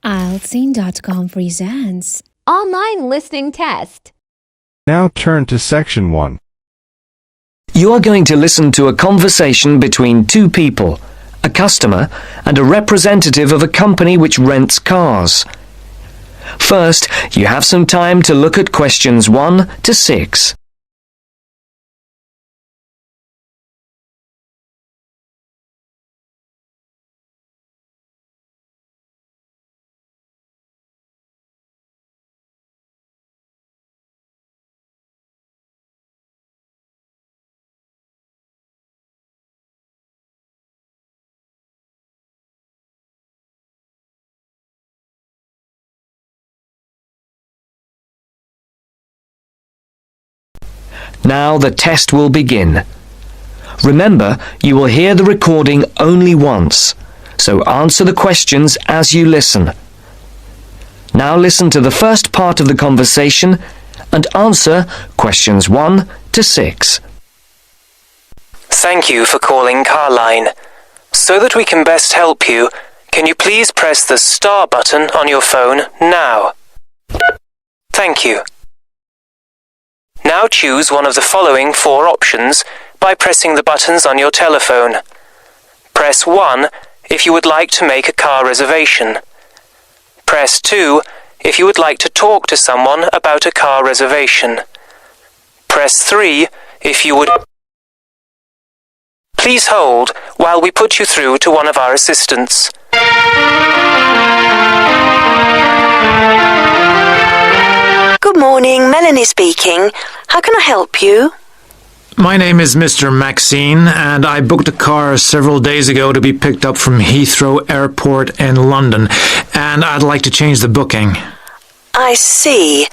IELTS.com presents Online Listening Test. Now turn to Section 1. You are going to listen to a conversation between two people, a customer and a representative of a company which rents cars. First, you have some time to look at questions 1 to 6. Now the test will begin. Remember, you will hear the recording only once, so answer the questions as you listen. Now listen to the first part of the conversation and answer questions 1 to 6. Thank you for calling Carline. So that we can best help you, can you please press the star button on your phone now? Thank you. Now choose one of the following 4 options by pressing the buttons on your telephone. Press 1 if you would like to make a car reservation. Press 2 if you would like to talk to someone about a car reservation. Press 3 if you would... Please hold while we put you through to one of our assistants. Good morning, Melanie speaking. How can I help you? My name is Mr. Maxine, and I booked a car several days ago to be picked up from Heathrow Airport in London, and I'd like to change the booking. I see.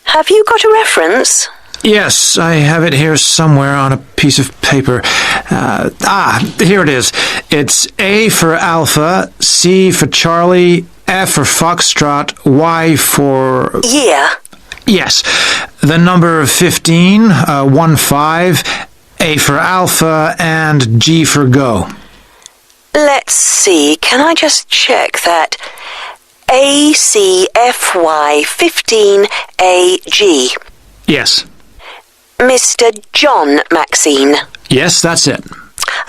Have you got a reference? Yes, I have it here somewhere on a piece of paper. Here it is. It's A for Alpha, C for Charlie, F for Foxtrot, Y for... Yeah. Yes, the number 15, 15, A for Alpha, and G for Go. Let's see. Can I just check that? ACFY 15AG. Yes. Mr. John Maxine. Yes, that's it.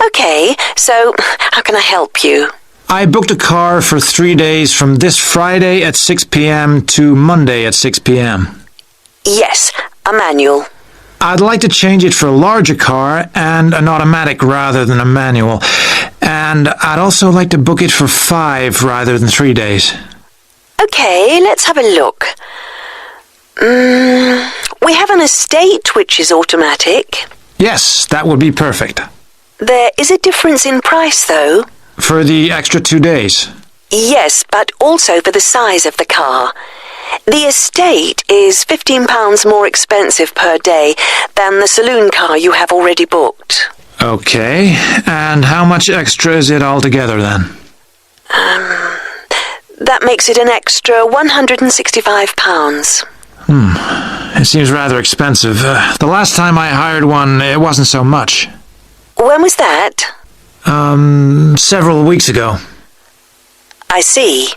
Okay, so how can I help you? I booked a car for 3 days from this Friday at 6 p.m. to Monday at 6 p.m. Yes, a manual. I'd like to change it for a larger car and an automatic rather than a manual. And I'd also like to book it for 5 rather than 3 days. Okay, let's have a look. We have an estate which is automatic. Yes, that would be perfect. There is a difference in price, though. For the extra 2 days? Yes, but also for the size of the car. The estate is £15 more expensive per day than the saloon car you have already booked. Okay, and how much extra is it altogether then? That makes it an extra £165. It seems rather expensive. The last time I hired one, it wasn't so much. When was that? Several weeks ago. I see.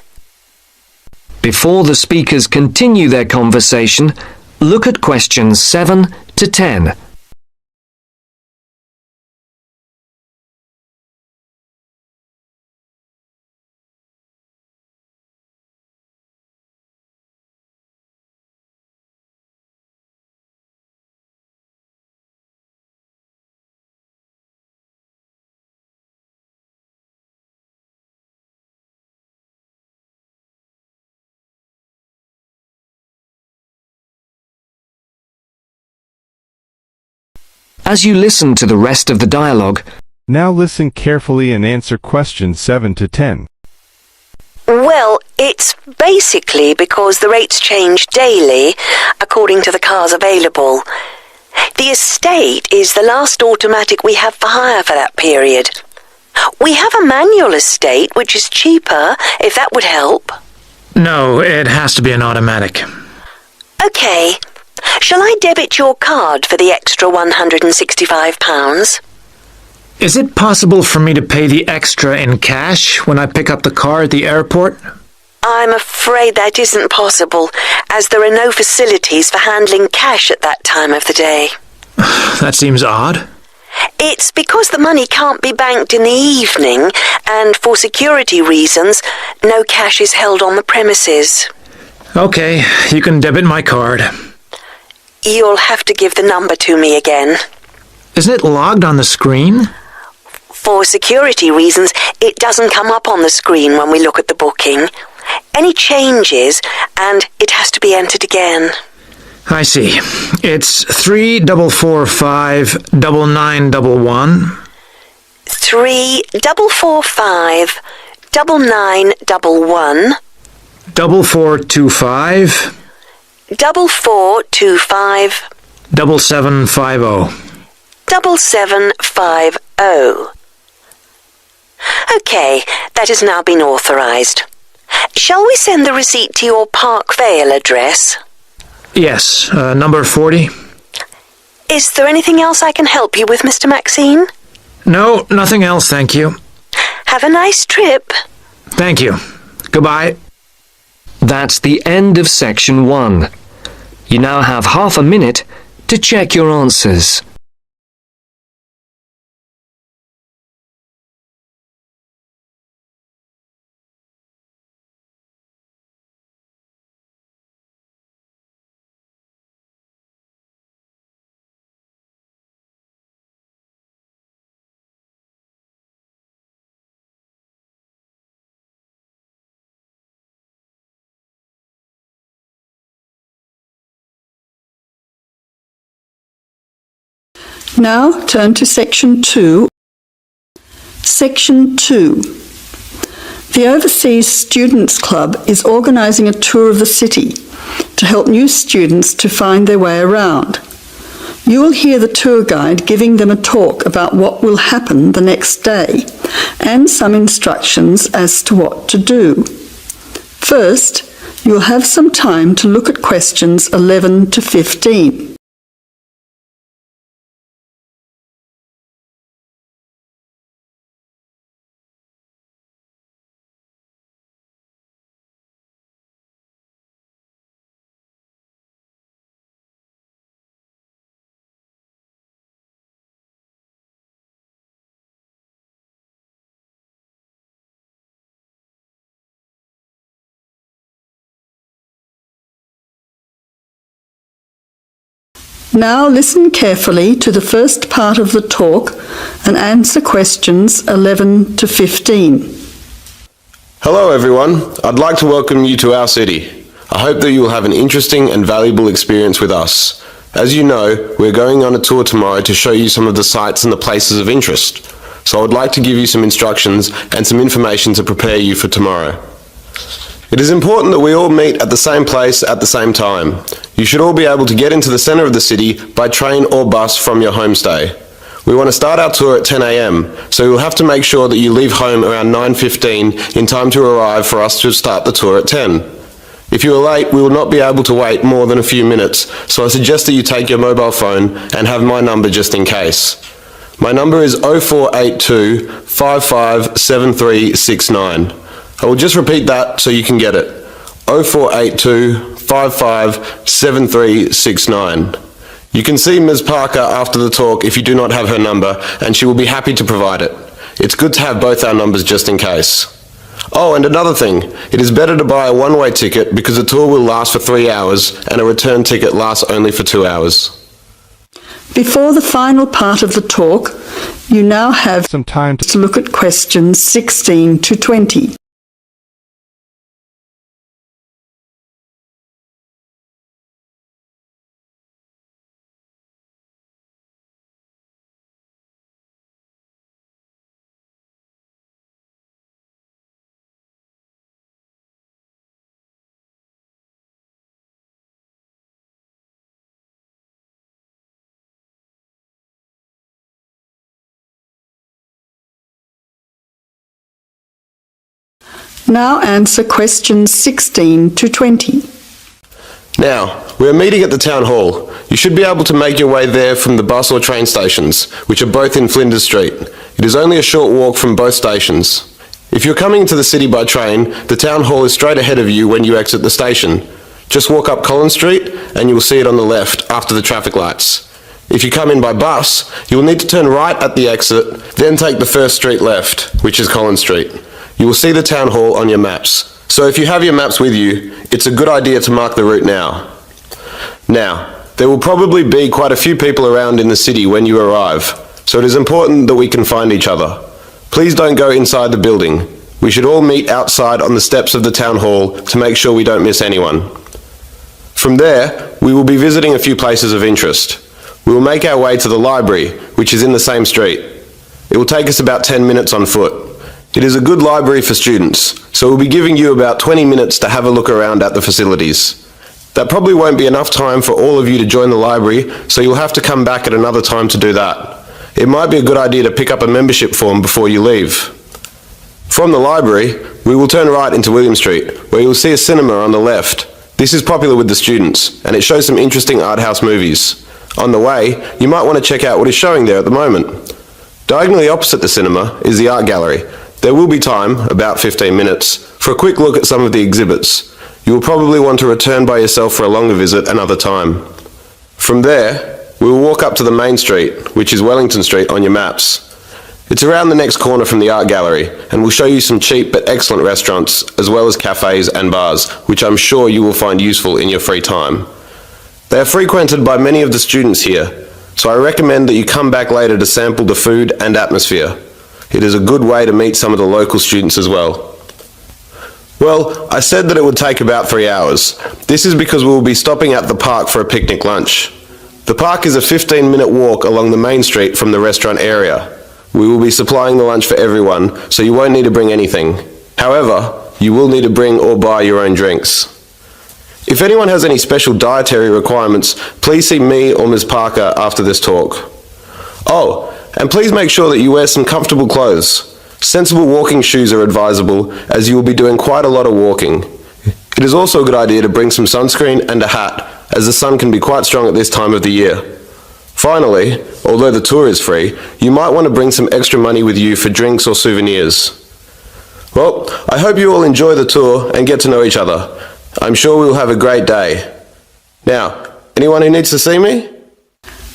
Before the speakers continue their conversation, look at questions 7 to 10. As you listen to the rest of the dialogue, Now listen carefully and answer questions 7 to 10. Well, it's basically because the rates change daily according to the cars available. The estate is the last automatic we have for hire for that period. We have a manual estate which is cheaper, if that would help. No, it has to be an automatic. Okay. Shall I debit your card for the extra £165? Is it possible for me to pay the extra in cash when I pick up the car at the airport? I'm afraid that isn't possible, as there are no facilities for handling cash at that time of the day. That seems odd. It's because the money can't be banked in the evening, and for security reasons, no cash is held on the premises. Okay, you can debit my card. You'll have to give the number to me again. Isn't it logged on the screen? For security reasons, it doesn't come up on the screen when we look at the booking. Any changes, and it has to be entered again. I see. It's 34459911. 3445 9911 4425 4425 7750. 7750. Okay, that has now been authorised. Shall we send the receipt to your Park Vale address? Yes, number 40. Is there anything else I can help you with, Mr. Maxine? No, nothing else, thank you. Have a nice trip. Thank you. Goodbye. That's the end of section 1. You now have half a minute to check your answers. Now turn to Section 2. Section 2. The Overseas Students Club is organising a tour of the city to help new students to find their way around. You will hear the tour guide giving them a talk about what will happen the next day and some instructions as to what to do. First, you will have some time to look at questions 11 to 15. Now listen carefully to the first part of the talk and answer questions 11 to 15. Hello everyone, I'd like to welcome you to our city. I hope that you will have an interesting and valuable experience with us. As you know, we're going on a tour tomorrow to show you some of the sites and the places of interest. So I would like to give you some instructions and some information to prepare you for tomorrow. It is important that we all meet at the same place at the same time. You should all be able to get into the centre of the city by train or bus from your homestay. We want to start our tour at 10 a.m, so you'll have to make sure that you leave home around 9:15 in time to arrive for us to start the tour at 10. If you are late, we will not be able to wait more than a few minutes, so I suggest that you take your mobile phone and have my number just in case. My number is 0482 557369. I will just repeat that so you can get it. 0482 557369. You can see Ms. Parker after the talk if you do not have her number, and she will be happy to provide it. It's good to have both our numbers just in case. Oh, and another thing, it is better to buy a one-way ticket because the tour will last for 3 hours and a return ticket lasts only for 2 hours. Before the final part of the talk, you now have Some time to look at questions 16 to 20. Now answer questions 16 to 20. Now, we are meeting at the town hall. You should be able to make your way there from the bus or train stations, which are both in Flinders Street. It is only a short walk from both stations. If you're coming into the city by train, the town hall is straight ahead of you when you exit the station. Just walk up Collins Street and you will see it on the left after the traffic lights. If you come in by bus, you will need to turn right at the exit, then take the first street left, which is Collins Street. You will see the town hall on your maps. So if you have your maps with you, it's a good idea to mark the route now. Now, there will probably be quite a few people around in the city when you arrive, so it is important that we can find each other. Please don't go inside the building. We should all meet outside on the steps of the town hall to make sure we don't miss anyone. From there, we will be visiting a few places of interest. We will make our way to the library, which is in the same street. It will take us about 10 minutes on foot. It is a good library for students, so we'll be giving you about 20 minutes to have a look around at the facilities. That probably won't be enough time for all of you to join the library, so you'll have to come back at another time to do that. It might be a good idea to pick up a membership form before you leave. From the library, we will turn right into William Street, where you will see a cinema on the left. This is popular with the students, and it shows some interesting art house movies. On the way, you might want to check out what is showing there at the moment. Diagonally opposite the cinema is the art gallery. There will be time, about 15 minutes, for a quick look at some of the exhibits. You will probably want to return by yourself for a longer visit another time. From there, we will walk up to the main street, which is Wellington Street on your maps. It's around the next corner from the art gallery, and we'll show you some cheap but excellent restaurants, as well as cafes and bars, which I'm sure you will find useful in your free time. They are frequented by many of the students here, so I recommend that you come back later to sample the food and atmosphere. It is a good way to meet some of the local students as well. Well, I said that it would take about 3 hours. This is because we will be stopping at the park for a picnic lunch. The park is a 15-minute walk along the main street from the restaurant area. We will be supplying the lunch for everyone, so you won't need to bring anything. However, you will need to bring or buy your own drinks. If anyone has any special dietary requirements, please see me or Ms. Parker after this talk. Oh, and please make sure that you wear some comfortable clothes. Sensible walking shoes are advisable, as you will be doing quite a lot of walking. It is also a good idea to bring some sunscreen and a hat, as the sun can be quite strong at this time of the year. Finally, although the tour is free, you might want to bring some extra money with you for drinks or souvenirs. Well, I hope you all enjoy the tour and get to know each other. I'm sure we will have a great day. Now, anyone who needs to see me?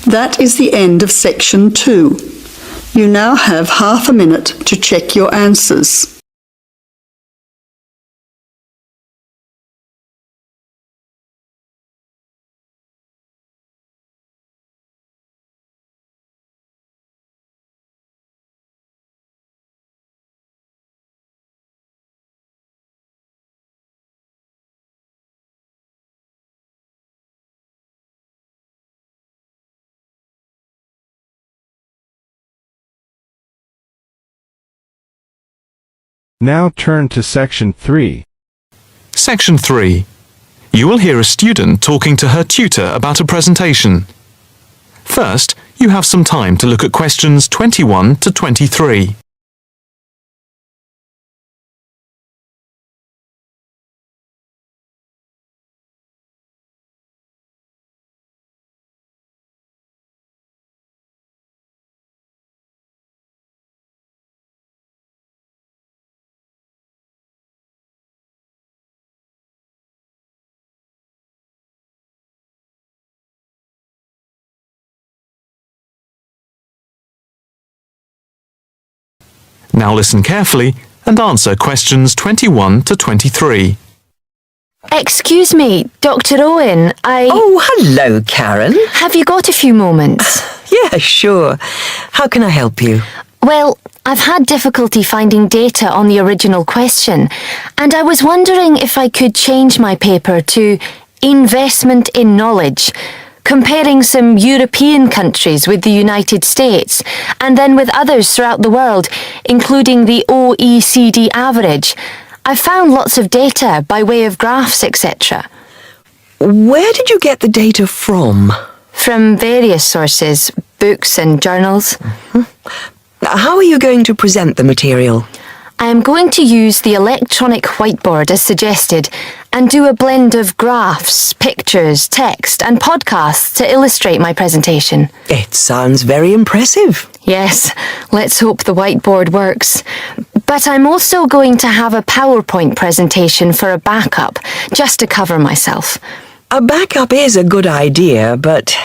That is the end of section 2. You now have half a minute to check your answers. Now turn to section 3. Section 3. You will hear a student talking to her tutor about a presentation. First, you have some time to look at questions 21 to 23. Now listen carefully and answer questions 21 to 23. Excuse me, Dr. Owen, Oh, hello, Karen. Have you got a few moments? Yeah, sure. How can I help you? Well, I've had difficulty finding data on the original question, and I was wondering if I could change my paper to Investment in Knowledge, comparing some European countries with the United States, and then with others throughout the world, including the OECD average. I found lots of data by way of graphs, etc. Where did you get the data from? From various sources, books and journals. How are you going to present the material? I am going to use the electronic whiteboard as suggested and do a blend of graphs, pictures, text and podcasts to illustrate my presentation. It sounds very impressive. Yes, let's hope the whiteboard works. But I'm also going to have a PowerPoint presentation for a backup, just to cover myself. A backup is a good idea, but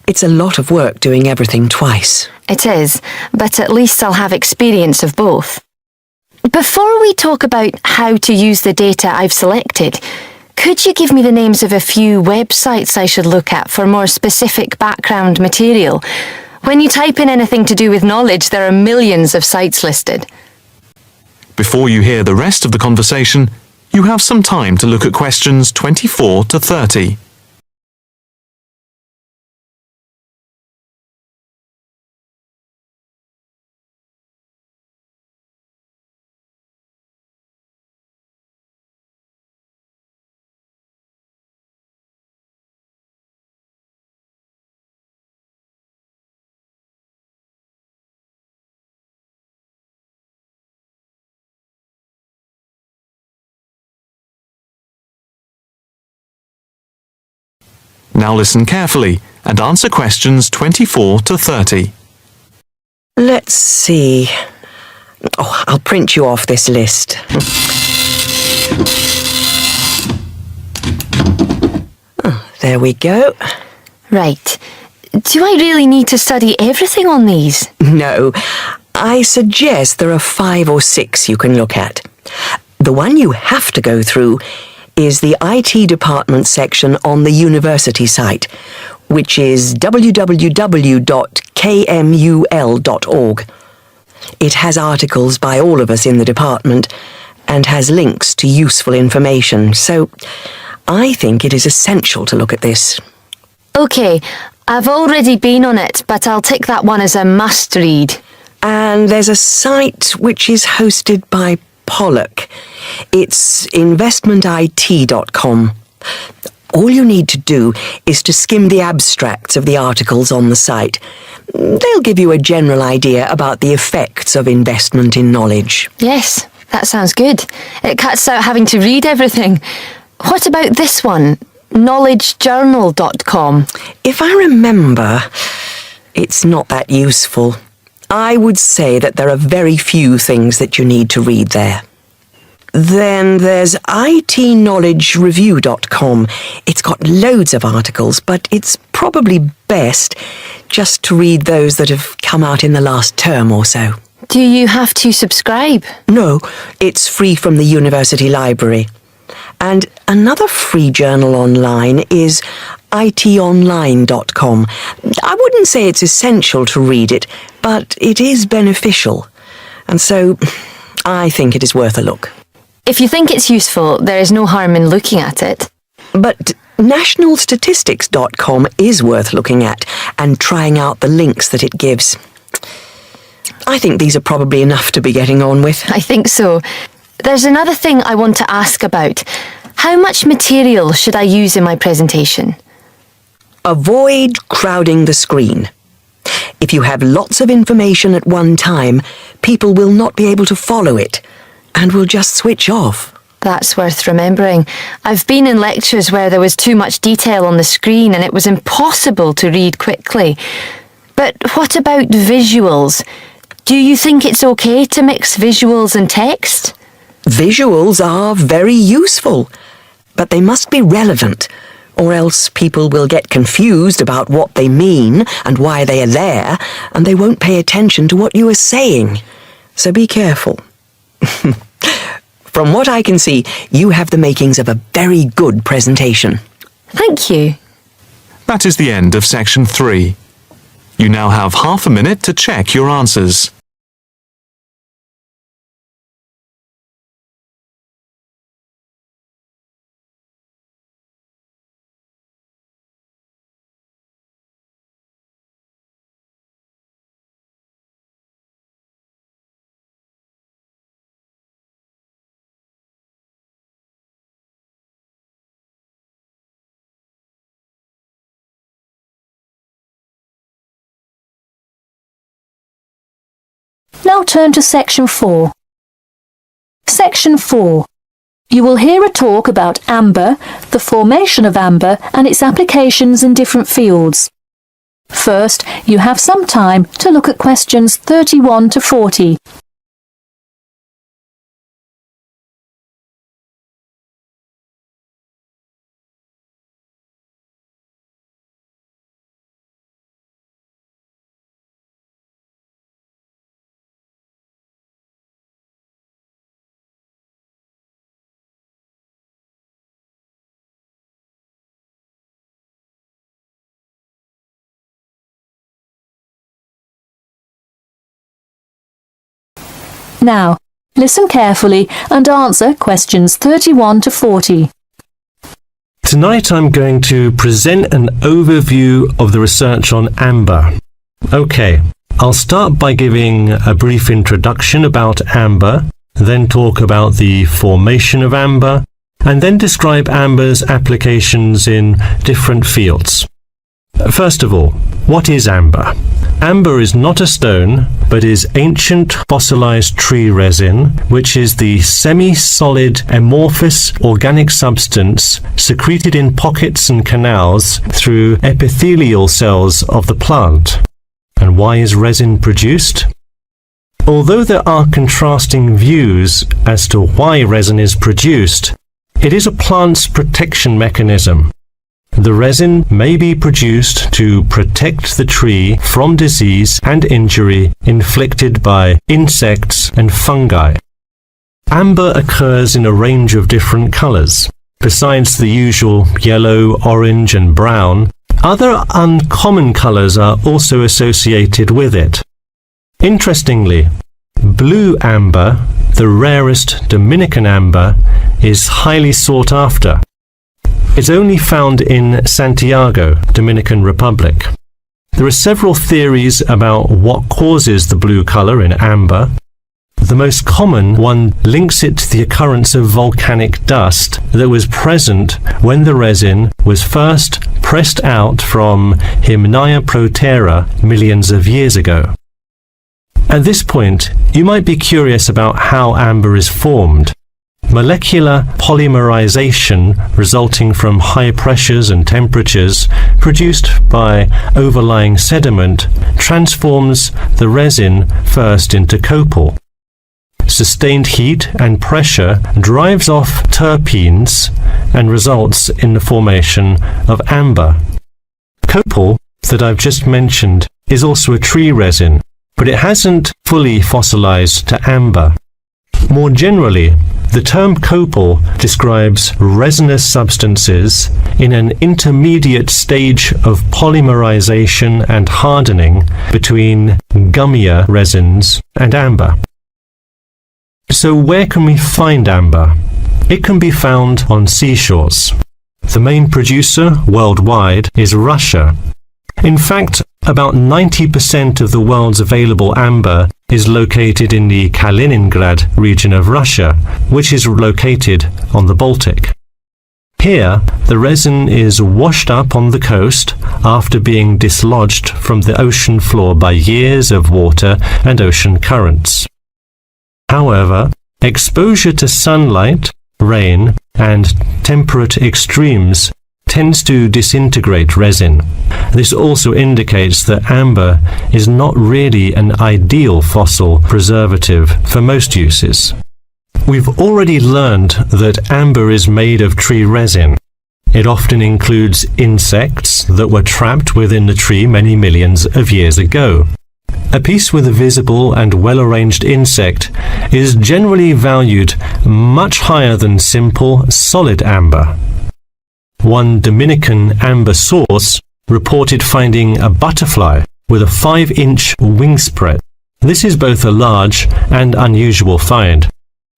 it's a lot of work doing everything twice. It is, but at least I'll have experience of both. Before we talk about how to use the data I've selected, could you give me the names of a few websites I should look at for more specific background material? When you type in anything to do with knowledge, there are millions of sites listed. Before you hear the rest of the conversation, you have some time to look at questions 24 to 30. Now listen carefully and answer questions 24 to 30. Let's see. Oh, I'll print you off this list. Oh, there we go. Right. Do I really need to study everything on these? No, I suggest there are 5 or 6 you can look at. The one you have to go through is the IT department section on the university site, which is www.kmul.org. It has articles by all of us in the department and has links to useful information, so I think it is essential to look at this. OK, I've already been on it, but I'll tick that one as a must-read. And there's a site which is hosted by Pollock. It's investmentit.com. All you need to do is to skim the abstracts of the articles on the site. They'll give you a general idea about the effects of investment in knowledge. Yes, that sounds good. It cuts out having to read everything. What about this one? knowledgejournal.com. If I remember, it's not that useful. I would say that there are very few things that you need to read there. Then there's itknowledgereview.com. It's got loads of articles, but it's probably best just to read those that have come out in the last term or so. Do you have to subscribe? No, it's free from the university library. And another free journal online is itonline.com. I wouldn't say it's essential to read it, but it is beneficial. And so I think it is worth a look. If you think it's useful, there is no harm in looking at it. But nationalstatistics.com is worth looking at and trying out the links that it gives. I think these are probably enough to be getting on with. I think so. There's another thing I want to ask about. How much material should I use in my presentation? Avoid crowding the screen. If you have lots of information at one time, people will not be able to follow it and will just switch off. That's worth remembering. I've been in lectures where there was too much detail on the screen and it was impossible to read quickly. But what about visuals? Do you think it's okay to mix visuals and text? Visuals are very useful, but they must be relevant, or else people will get confused about what they mean and why they are there, and they won't pay attention to what you are saying. So be careful. From what I can see, you have the makings of a very good presentation. Thank you. That is the end of section 3. You now have half a minute to check your answers. Now turn to Section 4. Section 4. You will hear a talk about amber, the formation of amber and its applications in different fields. First, you have some time to look at questions 31 to 40. Now, listen carefully and answer questions 31 to 40. Tonight I'm going to present an overview of the research on amber. Okay, I'll start by giving a brief introduction about amber, then talk about the formation of amber, and then describe amber's applications in different fields. First of all, what is amber? Amber is not a stone, but is ancient fossilized tree resin, which is the semi-solid amorphous organic substance secreted in pockets and canals through epithelial cells of the plant. And why is resin produced? Although there are contrasting views as to why resin is produced, it is a plant's protection mechanism. The resin may be produced to protect the tree from disease and injury inflicted by insects and fungi. Amber occurs in a range of different colors. Besides the usual yellow, orange, and brown, other uncommon colors are also associated with it. Interestingly, blue amber, the rarest Dominican amber, is highly sought after. It's only found in Santiago, Dominican Republic. There are several theories about what causes the blue color in amber. The most common one links it to the occurrence of volcanic dust that was present when the resin was first pressed out from Hymenaea protera millions of years ago. At this point, you might be curious about how amber is formed. Molecular polymerization resulting from high pressures and temperatures produced by overlying sediment transforms the resin first into copal. Sustained heat and pressure drives off terpenes and results in the formation of amber. Copal, that I've just mentioned, is also a tree resin, but it hasn't fully fossilized to amber. More generally, the term copal describes resinous substances in an intermediate stage of polymerization and hardening between gummier resins and amber. So where can we find amber? It can be found on seashores. The main producer worldwide is Russia. In fact, about 90% of the world's available amber is located in the Kaliningrad region of Russia, which is located on the Baltic. Here, the resin is washed up on the coast after being dislodged from the ocean floor by years of water and ocean currents. However, exposure to sunlight, rain, and temperate extremes tends to disintegrate resin. This also indicates that amber is not really an ideal fossil preservative for most uses. We've already learned that amber is made of tree resin. It often includes insects that were trapped within the tree many millions of years ago. A piece with a visible and well-arranged insect is generally valued much higher than simple, solid amber. One Dominican amber source reported finding a butterfly with a 5-inch wingspread. This is both a large and unusual find,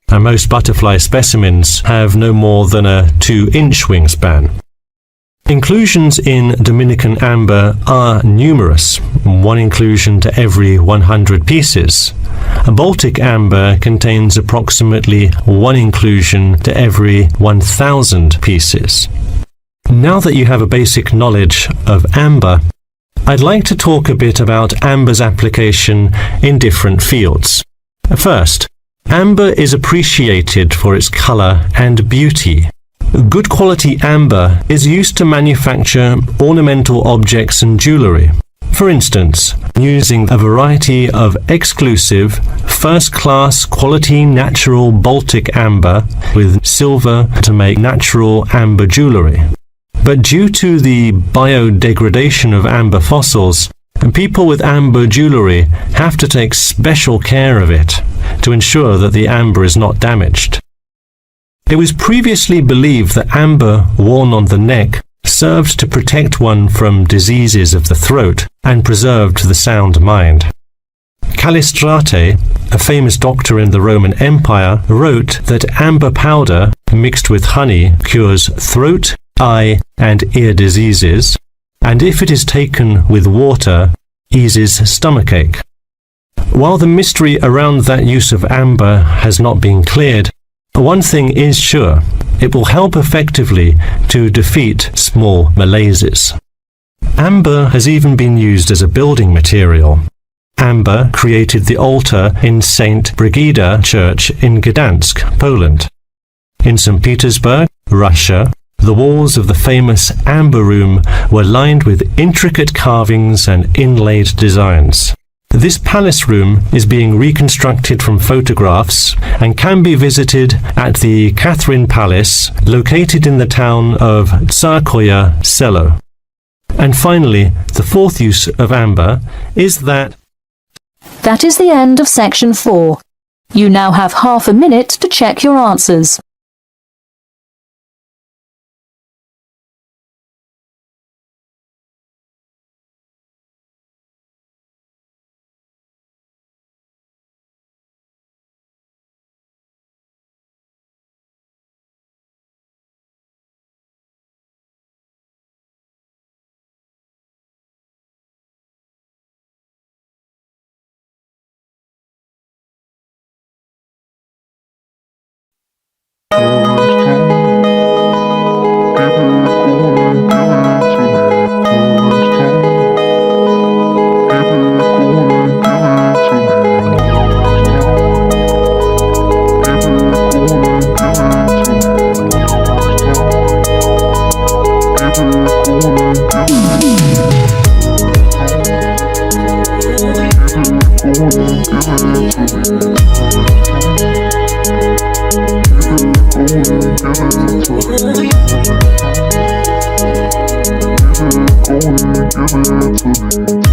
and most butterfly specimens have no more than a 2-inch wingspan. Inclusions in Dominican amber are numerous, 1 inclusion to every 100 pieces. A Baltic amber contains approximately 1 inclusion to every 1,000 pieces. Now that you have a basic knowledge of amber, I'd like to talk a bit about amber's application in different fields. First, amber is appreciated for its color and beauty. Good quality amber is used to manufacture ornamental objects and jewelry. For instance, using a variety of exclusive, first-class quality natural Baltic amber with silver to make natural amber jewelry. But due to the biodegradation of amber fossils, people with amber jewelry have to take special care of it to ensure that the amber is not damaged. It was previously believed that amber worn on the neck served to protect one from diseases of the throat and preserved the sound mind. Callistrate, a famous doctor in the Roman Empire, wrote that amber powder mixed with honey cures throat, eye, and ear diseases, and if it is taken with water, eases stomachache. While the mystery around that use of amber has not been cleared, one thing is sure: it will help effectively to defeat small malaises. Amber has even been used as a building material. Amber created the altar in St. Brigida Church in Gdansk, Poland. In St. Petersburg, Russia, the walls of the famous Amber Room were lined with intricate carvings and inlaid designs. This palace room is being reconstructed from photographs and can be visited at the Catherine Palace, located in the town of Tsarskoye Selo. And finally, the fourth use of amber is that... That is the end of section 4. You now have half a minute to check your answers. Give it to me.